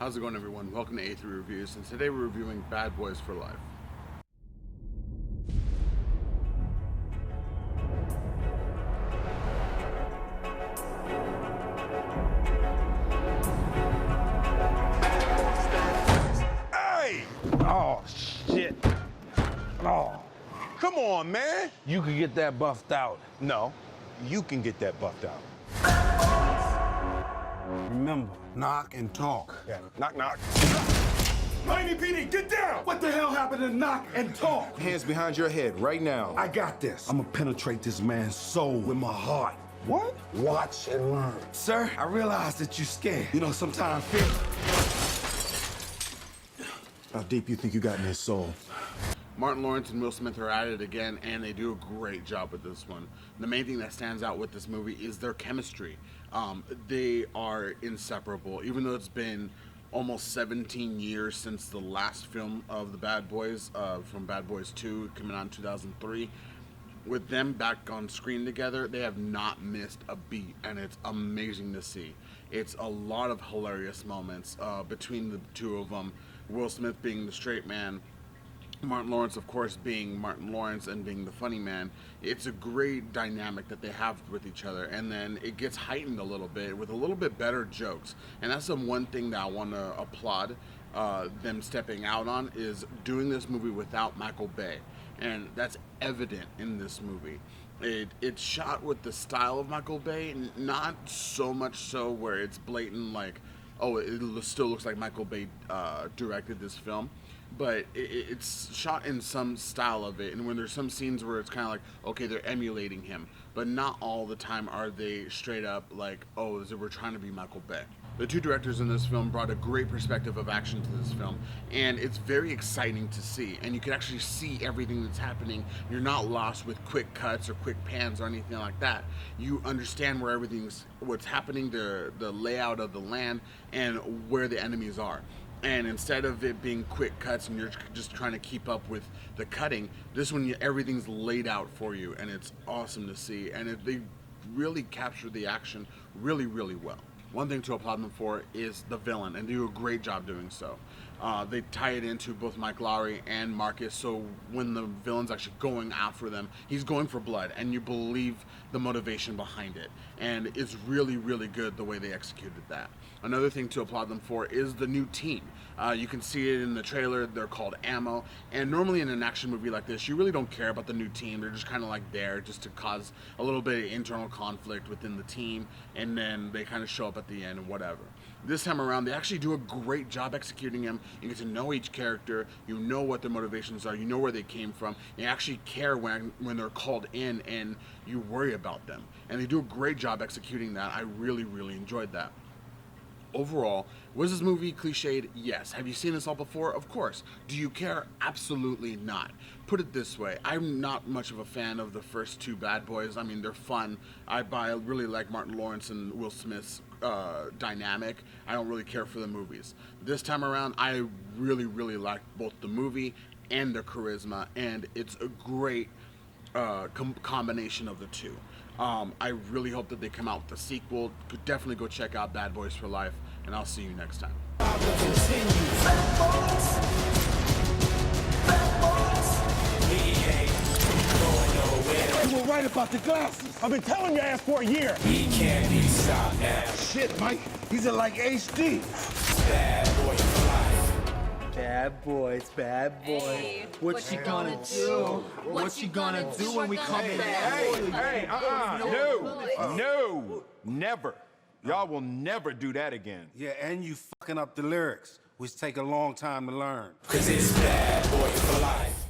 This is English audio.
How's it going, everyone? Welcome to A3 Reviews, and today we're reviewing Bad Boys for Life. Hey! Oh, shit. Oh. Come on, man. You can get that buffed out. No, you can get that buffed out. Remember, knock and talk. Yeah. Knock, knock. Miami PD, get down! What the hell happened to knock and talk? Hands behind your head right now. I got this. I'm gonna penetrate this man's soul with my heart. What? Watch and learn. Sir, I realize that you're scared. You know, sometimes fear. How deep you think you got in his soul? Martin Lawrence and Will Smith are at it again, and they do a great job with this one. The main thing that stands out with this movie is their chemistry. They are inseparable, even though it's been almost 17 years since the last film of the Bad Boys, from Bad Boys 2, coming out in 2003. With them back on screen together, they have not missed a beat, and it's amazing to see. It's a lot of hilarious moments between the two of them. Will Smith being the straight man, Martin Lawrence, of course, being Martin Lawrence and being the funny man. It's a great dynamic that they have with each other, and then it gets heightened a little bit with a little bit better jokes. And that's the one thing that I want to applaud them stepping out on, is doing this movie without Michael Bay, and that's evident in this movie. It's shot with the style of Michael Bay, not so much so where it's blatant like, oh, it still looks like Michael Bay directed this film. But it's shot in some style of it, and when there's some scenes where it's kind of like, okay, they're emulating him, but not all the time are they straight up like, oh, we're trying to be Michael Bay. The two directors in this film brought a great perspective of action to this film, and it's very exciting to see, and you can actually see everything that's happening. You're not lost with quick cuts or quick pans or anything like that. You understand where what's happening, the layout of the land, and where the enemies are. And instead of it being quick cuts and you're just trying to keep up with the cutting, this one, everything's laid out for you, and it's awesome to see. And they really capture the action really, really well. One thing to applaud them for is the villain, and they do a great job doing so. They tie it into both Mike Lowrey and Marcus, so when the villain's actually going after them, he's going for blood, and you believe the motivation behind it. And it's really, really good the way they executed that. Another thing to applaud them for is the new team. You can see it in the trailer. They're called Ammo, and normally in an action movie like this, you really don't care about the new team. They're just kind of like there just to cause a little bit of internal conflict within the team, and then they kind of show up at the end and whatever. This time around, they actually do a great job executing them. You get to know each character, you know what their motivations are, you know where they came from, you actually care when they're called in, and you worry about them. And they do a great job executing that. I really, really enjoyed that. Overall, was this movie cliched? Yes. Have you seen this all before? Of course. Do you care? Absolutely not. Put it this way, I'm not much of a fan of the first two Bad Boys. I mean, they're fun. I really like Martin Lawrence and Will Smith's dynamic. I don't really care for the movies. This time around, I really, really like both the movie and their charisma, and it's a great combination of the two. I really hope that they come out with a sequel. Could definitely go check out Bad Boys for Life, and I'll see you next time. You were right about the glasses. I've been telling your ass for a year. He can't be stopped now. Shit, Mike. These are like HD. Bad boy for life. Bad boys, bad boys. Hey, what you gonna do? What you gonna do when we come in? No, never. Y'all will never do that again. Yeah, and you fucking up the lyrics, which take a long time to learn. Cause it's bad boy for life.